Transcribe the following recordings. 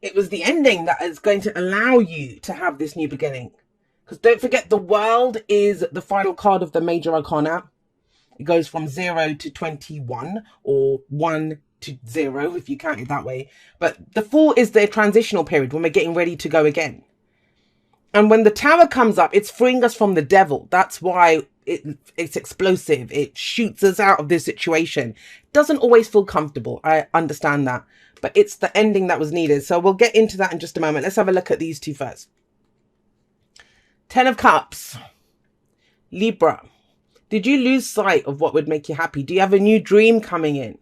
It was the ending that is going to allow you to have this new beginning. Because don't forget, the world is the final card of the major arcana. It goes from 0 to 21, or 1 to 0, if you count it that way. But the Fool is the transitional period when we're getting ready to go again. And when the Tower comes up, it's freeing us from the devil. That's why it's explosive. It shoots us out of this situation. Doesn't always feel comfortable. I understand that. But it's the ending that was needed. So we'll get into that in just a moment. Let's have a look at these two first. 10 of Cups. Libra. Did you lose sight of what would make you happy? Do you have a new dream coming in?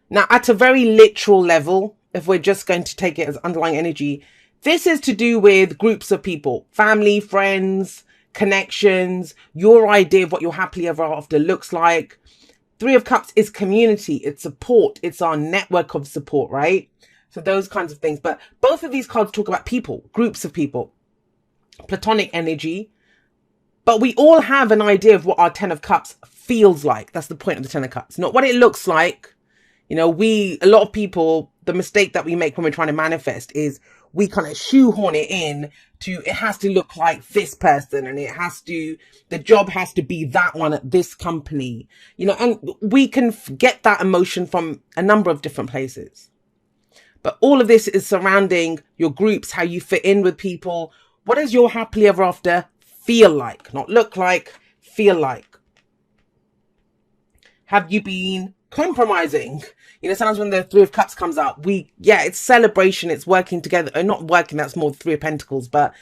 Now, at a very literal level, if we're just going to take it as underlying energy, this is to do with groups of people, family, friends, connections, your idea of what your happily ever after looks like. 3 of Cups is community, it's support, it's our network of support, right? So those kinds of things. But both of these cards talk about people, groups of people, platonic energy. But we all have an idea of what our 10 of Cups feels like. That's the point of the 10 of Cups, not what it looks like. You know, a lot of people, the mistake that we make when we're trying to manifest is we kind of shoehorn it in to, it has to look like this person, and the job has to be that one at this company, you know, and we can get that emotion from a number of different places. But all of this is surrounding your groups, how you fit in with people. What does your happily ever after feel like? Not look like, feel like. Have you been compromising? You know, sometimes when the 3 of Cups comes up, it's celebration, it's working together. Not working, that's more 3 of Pentacles, but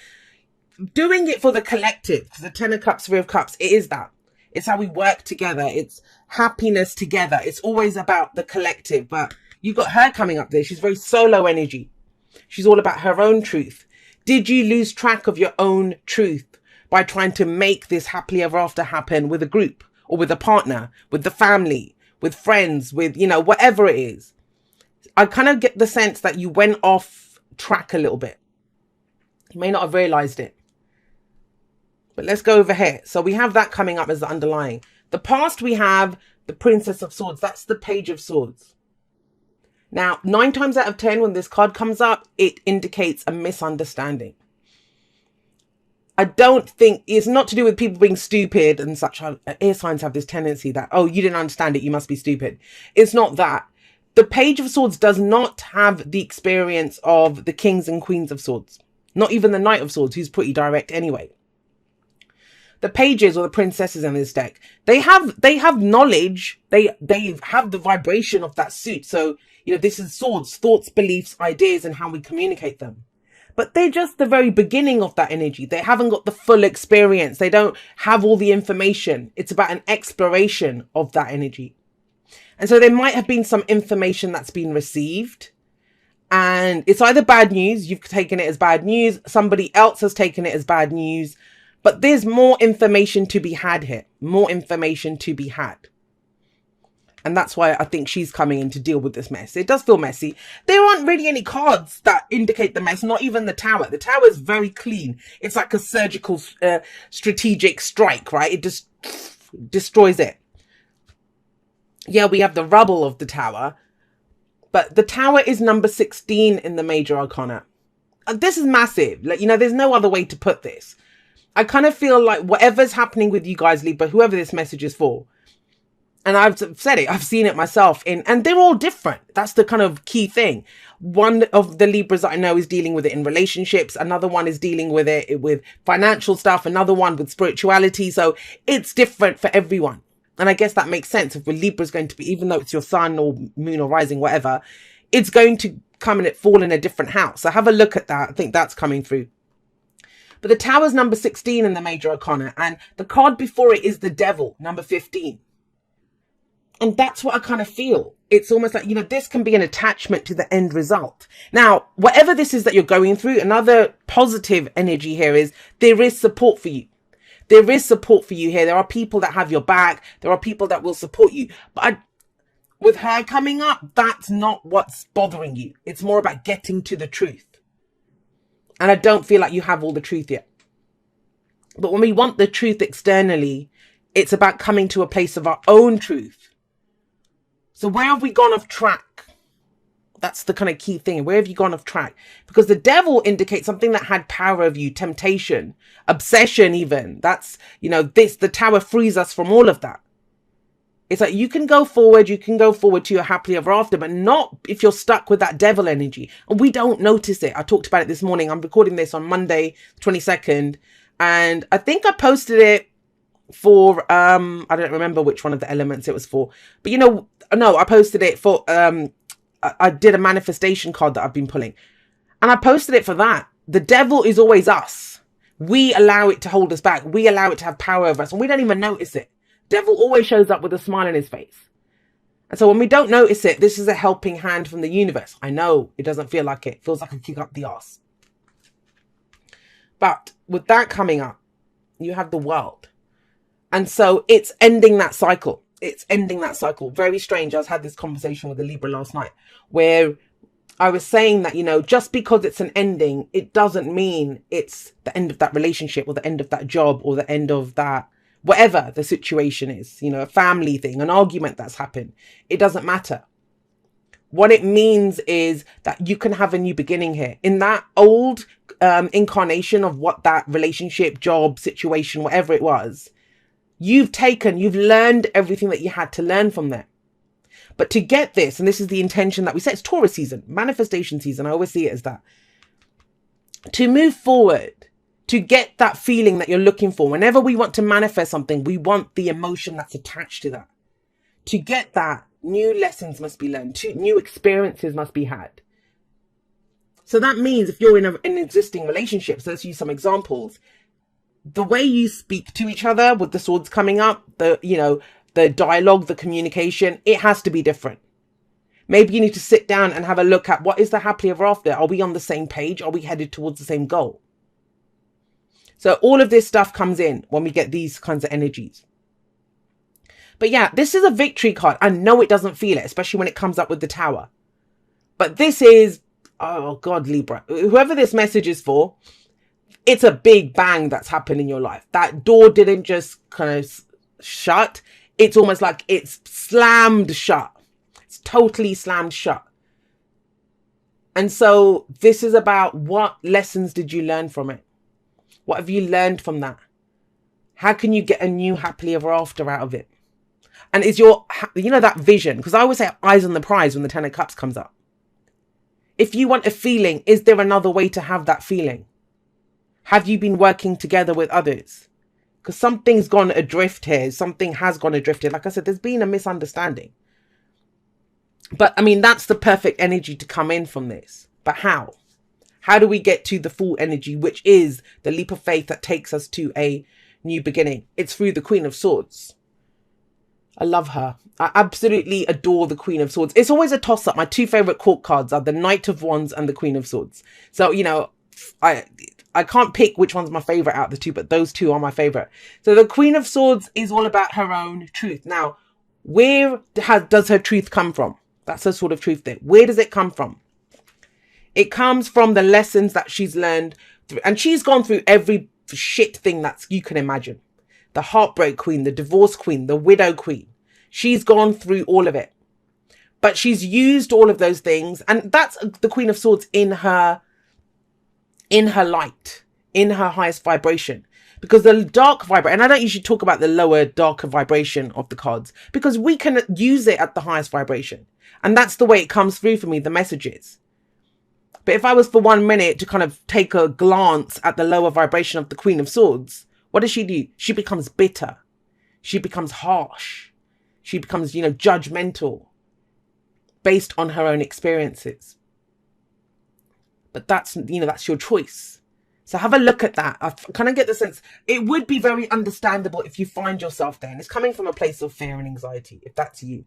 doing it for the collective. The 10 of Cups, 3 of Cups, it is that. It's how we work together. It's happiness together. It's always about the collective. But you've got her coming up there. She's very solo energy. She's all about her own truth. Did you lose track of your own truth by trying to make this happily ever after happen with a group or with a partner, with the family, with friends, with, you know, whatever it is? I kind of get the sense that you went off track a little bit. You may not have realized it. But let's go over here. So we have that coming up as the underlying. The past, we have the Princess of Swords. That's the Page of Swords. Now, 9 times out of 10, when this card comes up, it indicates a misunderstanding. I don't think it's not to do with people being stupid and such. Air signs have this tendency that, oh, you didn't understand it, you must be stupid. It's not that. The Page of Swords does not have the experience of the Kings and Queens of Swords. Not even the Knight of Swords, who's pretty direct anyway. The pages or the princesses in this deck, they have knowledge. They have the vibration of that suit. So, you know, this is swords, thoughts, beliefs, ideas, and how we communicate them. But they're just the very beginning of that energy. They haven't got the full experience. They don't have all the information. It's about an exploration of that energy. And so there might have been some information that's been received. And it's either bad news, you've taken it as bad news, somebody else has taken it as bad news. But there's more information to be had here. More information to be had. And that's why I think she's coming in to deal with this mess. It does feel messy. There aren't really any cards that indicate the mess. Not even the Tower. The Tower is very clean. It's like a surgical, strategic strike, right? It just destroys it. Yeah, we have the rubble of the Tower. But the Tower is number 16 in the Major Arcana. And this is massive. Like, you know, there's no other way to put this. I kind of feel like whatever's happening with you guys, Libra, whoever this message is for, and I've said it, I've seen it myself, and they're all different. That's the kind of key thing. One of the Libras that I know is dealing with it in relationships. Another one is dealing with it with financial stuff. Another one with spirituality. So it's different for everyone. And I guess that makes sense. If a Libra is going to be, even though it's your sun or moon or rising, whatever, it's going to come and fall in a different house. So have a look at that. I think that's coming through. But the Tower's number 16 in the Major Arcana, and the card before it is the Devil, number 15. And that's what I kind of feel. It's almost like, you know, this can be an attachment to the end result. Now, whatever this is that you're going through, another positive energy here is there is support for you. There is support for you here. There are people that have your back. There are people that will support you. But with her coming up, that's not what's bothering you. It's more about getting to the truth. And I don't feel like you have all the truth yet. But when we want the truth externally, it's about coming to a place of our own truth. So where have we gone off track? That's the kind of key thing. Where have you gone off track? Because the devil indicates something that had power over you, temptation, obsession even. That's, the tower frees us from all of that. It's like you can go forward to your happily ever after, but not if you're stuck with that devil energy. And we don't notice it. I talked about it this morning. I'm recording this on Monday, 22nd. And I think I posted it for, I don't remember which one of the elements it was for. But no, I posted it for, I did a manifestation card that I've been pulling. And I posted it for that. The devil is always us. We allow it to hold us back. We allow it to have power over us. And we don't even notice it. Devil always shows up with a smile on his face. And so when we don't notice it, this is a helping hand from the universe. I know it doesn't feel like it. It feels like a kick up the arse. But with that coming up, you have the world. And so it's ending that cycle. It's ending that cycle. Very strange. I was had this conversation with a Libra last night where I was saying that, just because it's an ending, it doesn't mean it's the end of that relationship or the end of that job or the end of that, whatever the situation is, a family thing, an argument that's happened. It doesn't matter. What it means is that you can have a new beginning here. In that old incarnation of what that relationship, job, situation, whatever it was, you've learned everything that you had to learn from there. But to get this, and this is the intention that we set, it's Taurus season, manifestation season. I always see it as that. To move forward, to get that feeling that you're looking for, whenever we want to manifest something, we want the emotion that's attached to that. To get that, new lessons must be learned, new experiences must be had. So that means if you're in an existing relationship, so let's use some examples, the way you speak to each other with the swords coming up, the dialogue, the communication, it has to be different. Maybe you need to sit down and have a look at what is the happily ever after? Are we on the same page? Are we headed towards the same goal? So all of this stuff comes in when we get these kinds of energies. But yeah, this is a victory card. I know it doesn't feel it, especially when it comes up with the tower. But this is, oh God, Libra, whoever this message is for, it's a big bang that's happened in your life. That door didn't just kind of shut. It's almost like it's slammed shut. It's totally slammed shut. And so this is about what lessons did you learn from it? What have you learned from that? How can you get a new happily ever after out of it? And is your, that vision, because I always say eyes on the prize when the 10 of Cups comes up. If you want a feeling, is there another way to have that feeling? Have you been working together with others? Because something's gone adrift here. Something has gone adrift here. Like I said, there's been a misunderstanding. But that's the perfect energy to come in from this. But how? How do we get to the full energy, which is the leap of faith that takes us to a new beginning? It's through the Queen of Swords. I love her. I absolutely adore the Queen of Swords. It's always a toss-up. My two favorite court cards are the Knight of Wands and the Queen of Swords. So, I can't pick which one's my favorite out of the two, but those two are my favorite. So the Queen of Swords is all about her own truth. Now, where does her truth come from? That's her sort of truth there. Where does it come from? It comes from the lessons that she's learned through, and she's gone through every shit thing that you can imagine. The heartbreak queen, the divorce queen, the widow queen. She's gone through all of it. But she's used all of those things, and that's the Queen of Swords in her light, in her highest vibration. Because the dark vibration, and I don't usually talk about the lower, darker vibration of the cards, because we can use it at the highest vibration. And that's the way it comes through for me, the messages. But if I was for 1 minute to kind of take a glance at the lower vibration of the Queen of Swords, what does she do? She becomes bitter. She becomes harsh. She becomes, judgmental based on her own experiences. But that's your choice. So have a look at that. I kind of get the sense it would be very understandable if you find yourself there. And it's coming from a place of fear and anxiety, if that's you,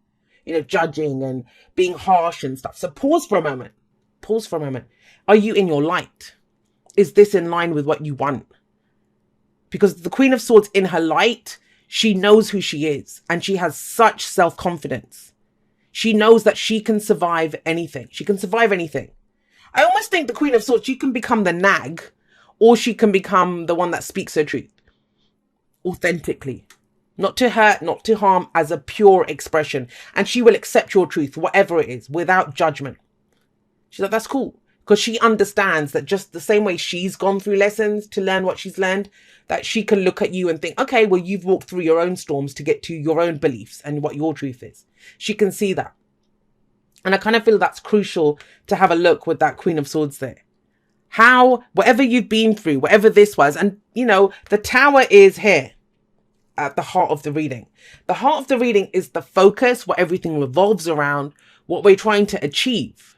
judging and being harsh and stuff. So pause for a moment. Pause for a moment. Are you in your light? Is this in line with what you want? Because the Queen of Swords in her light, she knows who she is. And she has such self-confidence. She knows that she can survive anything. She can survive anything. I almost think the Queen of Swords, she can become the nag, or she can become the one that speaks her truth authentically. Not to hurt, not to harm, as a pure expression. And she will accept your truth, whatever it is, without judgment. She's like, that's cool. Because she understands that just the same way she's gone through lessons to learn what she's learned, that she can look at you and think, okay, well, you've walked through your own storms to get to your own beliefs and what your truth is. She can see that. And I kind of feel that's crucial to have a look with that Queen of Swords there. How, whatever you've been through, whatever this was, and the Tower is here at the heart of the reading. The heart of the reading is the focus, what everything revolves around, what we're trying to achieve.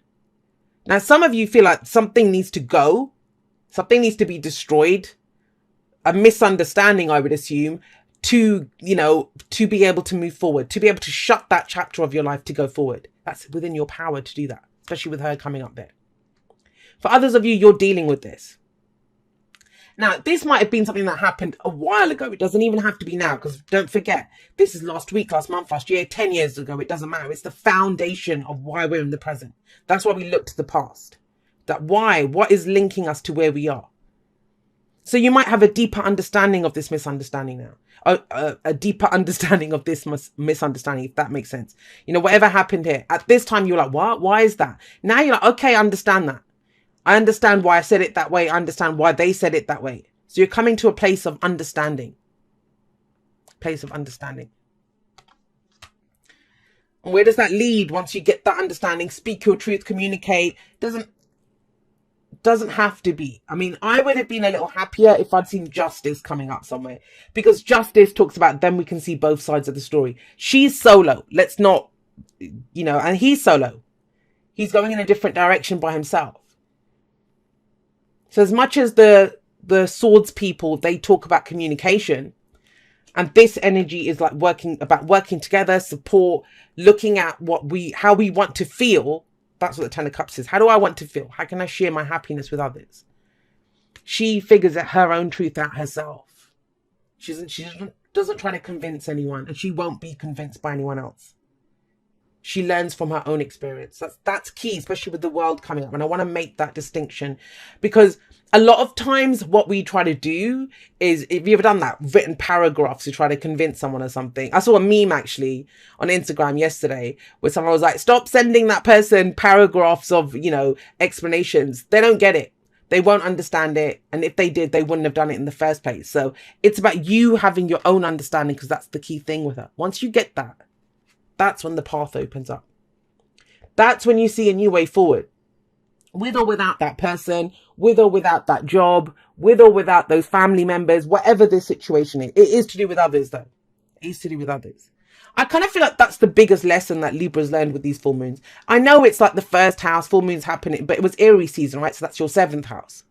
Now, some of you feel like something needs to go, something needs to be destroyed, a misunderstanding, I would assume, to be able to move forward, to be able to shut that chapter of your life to go forward. That's within your power to do that, especially with her coming up there. For others of you, you're dealing with this. Now, this might have been something that happened a while ago. It doesn't even have to be now, because don't forget, this is last week, last month, last year, 10 years ago. It doesn't matter. It's the foundation of why we're in the present. That's why we look to the past. What is linking us to where we are? So you might have a deeper understanding of this misunderstanding now. A deeper understanding of this misunderstanding, if that makes sense. Whatever happened here. At this time, you're like, what? Why is that? Now you're like, okay, I understand that. I understand why I said it that way. I understand why they said it that way. So you're coming to a place of understanding. Place of understanding. And where does that lead once you get that understanding? Speak your truth, communicate. Doesn't have to be. I mean, I would have been a little happier if I'd seen justice coming up somewhere. Because justice talks about then we can see both sides of the story. She's solo. Let's not, and he's solo. He's going in a different direction by himself. So as much as the swords people, they talk about communication, and this energy is like working together, support, looking at how we want to feel. That's what the Ten of Cups is. How do I want to feel? How can I share my happiness with others? She figures out her own truth out herself. She doesn't try to convince anyone, and she won't be convinced by anyone else. She learns from her own experience. That's key, especially with the world coming up. And I want to make that distinction, because a lot of times what we try to do is, if you've ever done that, written paragraphs to try to convince someone or something. I saw a meme actually on Instagram yesterday where someone was like, stop sending that person paragraphs of, explanations. They don't get it. They won't understand it. And if they did, they wouldn't have done it in the first place. So it's about you having your own understanding, because that's the key thing with her. Once you get that, that's when the path opens up. That's when you see a new way forward. With or without that person, with or without that job, with or without those family members, whatever the situation is. It is to do with others, though. It is to do with others. I kind of feel like that's the biggest lesson that Libra's learned with these full moons. I know it's like the first house, full moons happening, but it was Aries season, right? So that's your 7th house.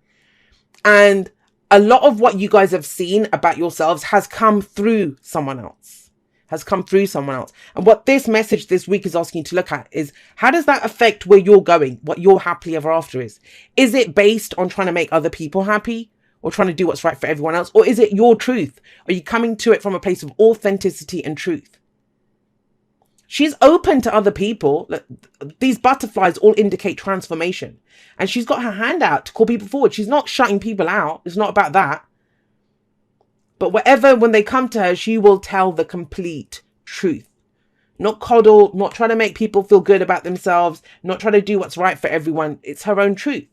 And a lot of what you guys have seen about yourselves has come through someone else. And what this message this week is asking you to look at is, how does that affect where you're going, what your happily ever after is? Is it based on trying to make other people happy, or trying to do what's right for everyone else? Or is it your truth? Are you coming to it from a place of authenticity and truth? She's open to other people. These butterflies all indicate transformation. And she's got her hand out to call people forward. She's not shutting people out. It's not about that. But when they come to her, she will tell the complete truth. Not coddle, not trying to make people feel good about themselves, not trying to do what's right for everyone. It's her own truth.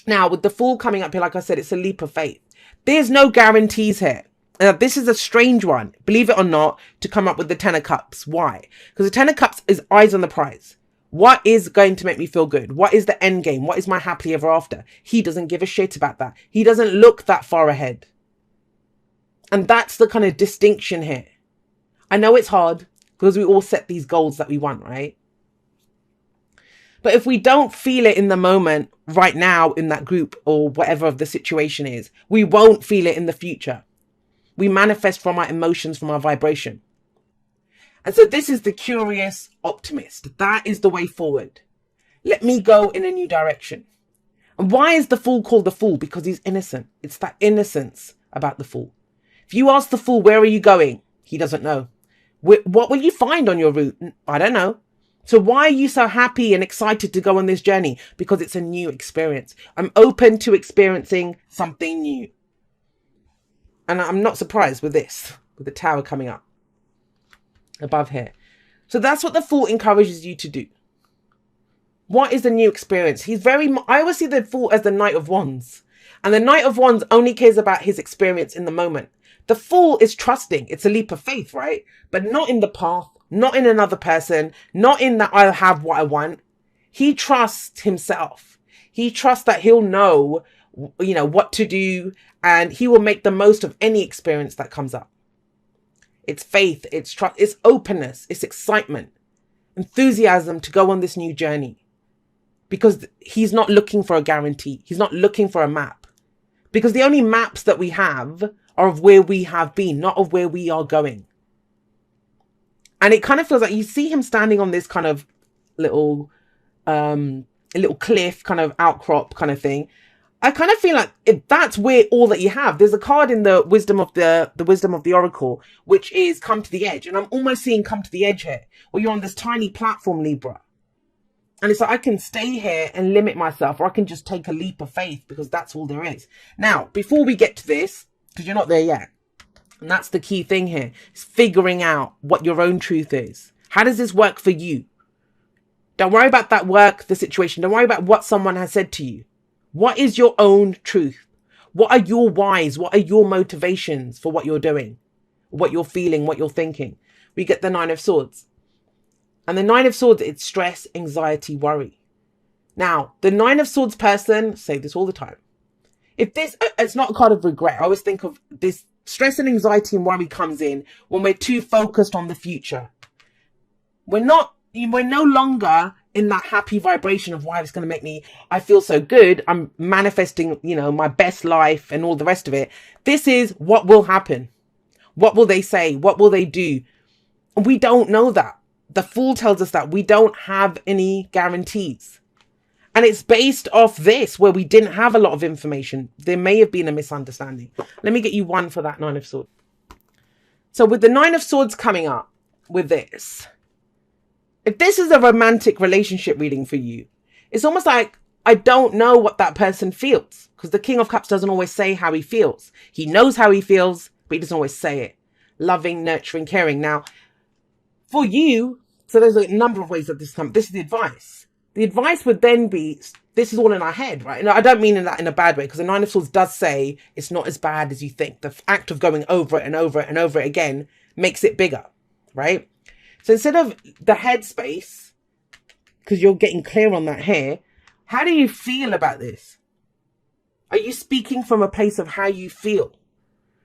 Now, with the Fool coming up here, like I said, it's a leap of faith. There's no guarantees here. This is a strange one, believe it or not, to come up with the Ten of Cups. Why? Because the Ten of Cups is eyes on the prize. What is going to make me feel good? What is the end game? What is my happily ever after? He doesn't give a shit about that. He doesn't look that far ahead. And that's the kind of distinction here. I know it's hard because we all set these goals that we want, right? But if we don't feel it in the moment right now in that group or whatever the situation is, we won't feel it in the future. We manifest from our emotions, from our vibration. And so this is the curious optimist. That is the way forward. Let me go in a new direction. And why is the Fool called the Fool? Because he's innocent. It's that innocence about the Fool. If you ask the Fool, where are you going? He doesn't know. What will you find on your route? I don't know. So why are you so happy and excited to go on this journey? Because it's a new experience. I'm open to experiencing something new. And I'm not surprised with this, with the Tower coming up above here. So that's what the Fool encourages you to do. What is the new experience? I always see the Fool as the Knight of Wands. And the Knight of Wands only cares about his experience in the moment. The Fool is trusting. It's a leap of faith, right? But not in the path, not in another person, not in that I'll have what I want. He trusts himself. He trusts that he'll know, what to do, and he will make the most of any experience that comes up. It's faith, it's trust, it's openness, it's excitement, enthusiasm to go on this new journey. Because he's not looking for a guarantee. He's not looking for a map. Because the only maps that we have are of where we have been, not of where we are going. And it kind of feels like you see him standing on this kind of little cliff, kind of outcrop kind of thing. I kind of feel like that's where all that you have. There's a card in the wisdom of the oracle, which is come to the edge. And I'm almost seeing come to the edge here, where you're on this tiny platform, Libra. And it's like, I can stay here and limit myself, or I can just take a leap of faith, because that's all there is. Now, before we get to this, because you're not there yet, and that's the key thing here, is figuring out what your own truth is. How does this work for you? Don't worry about that work, the situation. Don't worry about what someone has said to you. What is your own truth? What are your whys? What are your motivations for what you're doing? What you're feeling, what you're thinking? We get the Nine of Swords. And the Nine of Swords, it's stress, anxiety, worry. Now, the Nine of Swords person, say this all the time. It's not a card of regret. I always think of this stress and anxiety and worry comes in when we're too focused on the future. We're no longer in that happy vibration of why it's going to make I feel so good. I'm manifesting, my best life and all the rest of it. This is what will happen. What will they say? What will they do? We don't know that. The Fool tells us that we don't have any guarantees. And it's based off this, where we didn't have a lot of information. There may have been a misunderstanding. Let me get you one for that Nine of Swords. So with the Nine of Swords coming up with this, if this is a romantic relationship reading for you, it's almost like, I don't know what that person feels. Because the King of Cups doesn't always say how he feels. He knows how he feels, but he doesn't always say it. Loving, nurturing, caring. Now, for you, so there's a number of ways that this comes. This is the advice. The advice would then be, this is all in our head, right? And I don't mean that in a bad way, because the Nine of Swords does say it's not as bad as you think. The act of going over it and over it and over it again makes it bigger, right? So instead of the headspace, because you're getting clear on that here, how do you feel about this? Are you speaking from a place of how you feel?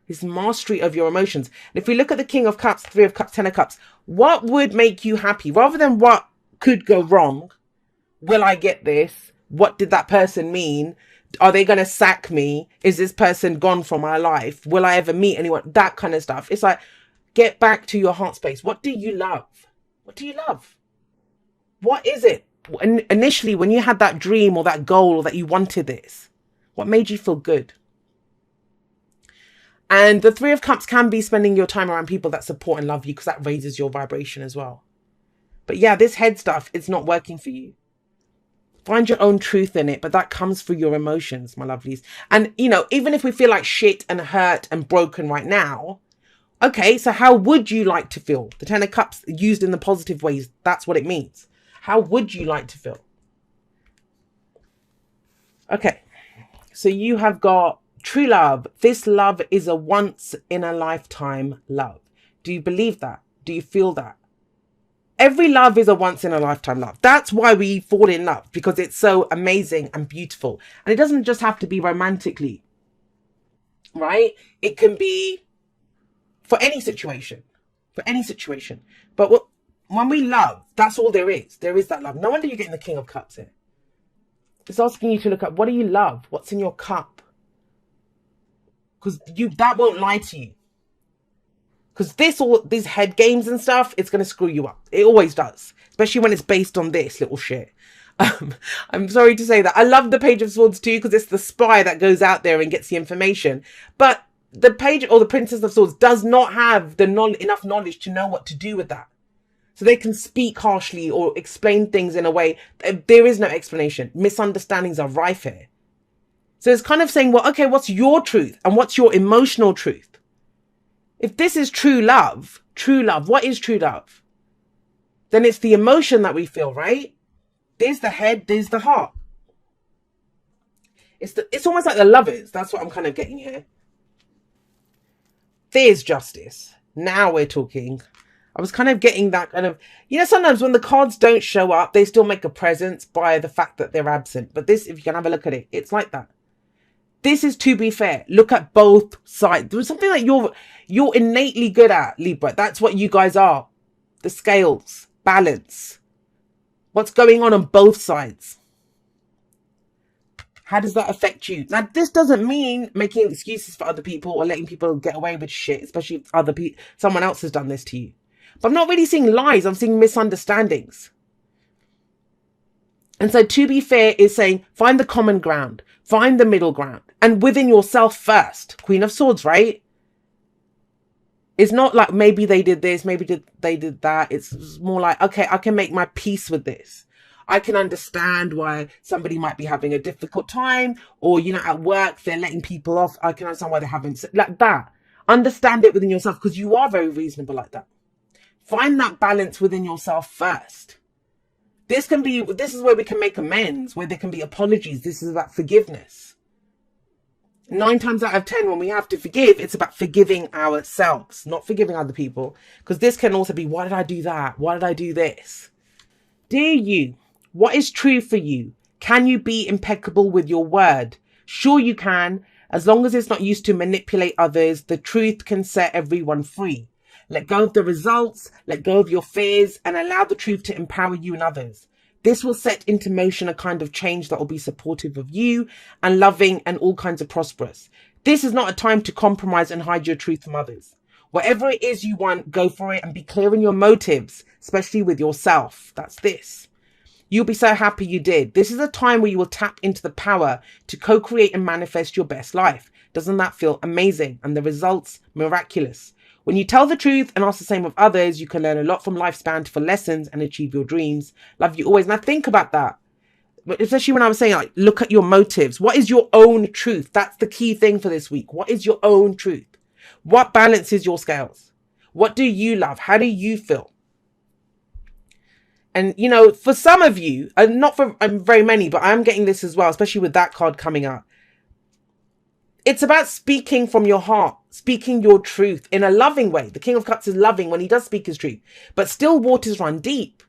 This mastery of your emotions. And if we look at the King of Cups, Three of Cups, Ten of Cups, what would make you happy? Rather than what could go wrong, will I get this? What did that person mean? Are they going to sack me? Is this person gone from my life? Will I ever meet anyone? That kind of stuff. It's like, get back to your heart space. What do you love? What do you love? What is it? And initially, when you had that dream or that goal or that you wanted this, what made you feel good? And the Three of Cups can be spending your time around people that support and love you, because that raises your vibration as well. But yeah, this head stuff, it's not working for you. Find your own truth in it, but that comes through your emotions, my lovelies. And, even if we feel like shit and hurt and broken right now, okay, so how would you like to feel? The Ten of Cups used in the positive ways, that's what it means. How would you like to feel? Okay, so you have got true love. This love is a once in a lifetime love. Do you believe that? Do you feel that? Every love is a once in a lifetime love. That's why we fall in love, because it's so amazing and beautiful. And it doesn't just have to be romantically, right? It can be for any situation, But when we love, that's all there is. There is that love. No wonder you're getting the King of Cups here. It's asking you to look at, what do you love? What's in your cup? Because that won't lie to you. Because these head games and stuff, it's going to screw you up. It always does. Especially when it's based on this little shit. I'm sorry to say that. I love the Page of Swords too, because it's the spy that goes out there and gets the information. But the Page or the Princess of Swords does not have enough knowledge to know what to do with that. So they can speak harshly or explain things in a way. There is no explanation. Misunderstandings are rife here. So it's kind of saying, well, okay, what's your truth? And what's your emotional truth? If this is true love, what is true love? Then it's the emotion that we feel, right? There's the head, there's the heart. It's almost like the lovers. That's what I'm kind of getting here. There's justice. Now we're talking. I was kind of getting that kind of, sometimes when the cards don't show up, they still make a presence by the fact that they're absent. But this, if you can have a look at it, it's like that. This is to be fair. Look at both sides. There's something that you're innately good at, Libra. That's what you guys are. The scales, balance. What's going on both sides? How does that affect you? Now, this doesn't mean making excuses for other people or letting people get away with shit, especially if someone else has done this to you. But I'm not really seeing lies. I'm seeing misunderstandings. And so to be fair is saying, find the common ground, find the middle ground, and within yourself first. Queen of Swords, right? It's not like maybe they did this, maybe they did that. It's more like, okay, I can make my peace with this. I can understand why somebody might be having a difficult time, or, at work, they're letting people off. I can understand why they're having, like that. Understand it within yourself, because you are very reasonable like that. Find that balance within yourself first. This is where we can make amends, where there can be apologies. This is about forgiveness. 9 times out of 10, when we have to forgive, it's about forgiving ourselves, not forgiving other people. Because this can also be, why did I do that? Why did I do this? Dear you, what is true for you? Can you be impeccable with your word? Sure you can. As long as it's not used to manipulate others, the truth can set everyone free. Let go of the results, let go of your fears, and allow the truth to empower you and others. This will set into motion a kind of change that will be supportive of you and loving and all kinds of prosperous. This is not a time to compromise and hide your truth from others. Whatever it is you want, go for it and be clear in your motives, especially with yourself. That's this. You'll be so happy you did. This is a time where you will tap into the power to co-create and manifest your best life. Doesn't that feel amazing? And the results, miraculous. When you tell the truth and ask the same of others, you can learn a lot from lifespan for lessons and achieve your dreams. Love you always. Now think about that. Especially when I was saying, like, look at your motives. What is your own truth? That's the key thing for this week. What is your own truth? What balances your scales? What do you love? How do you feel? And, for some of you, and not for very many, but I'm getting this as well, especially with that card coming up. It's about speaking from your heart, speaking your truth in a loving way. The King of Cups is loving when he does speak his truth, but still waters run deep.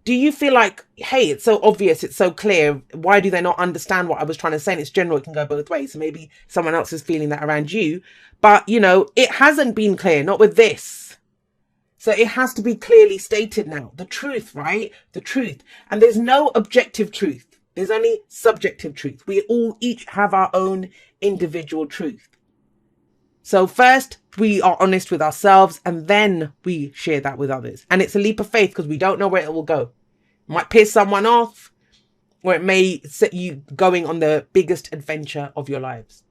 Do you feel like, hey, it's so obvious, it's so clear, why do they not understand what I was trying to say? And it's general, it can go both ways. So maybe someone else is feeling that around you. But, it hasn't been clear, not with this. So it has to be clearly stated now. The truth, right? The truth. And there's no objective truth. There's only subjective truth. We all each have our own individual truth. So first, we are honest with ourselves and then we share that with others. And it's a leap of faith because we don't know where it will go. It might piss someone off or it may set you going on the biggest adventure of your lives.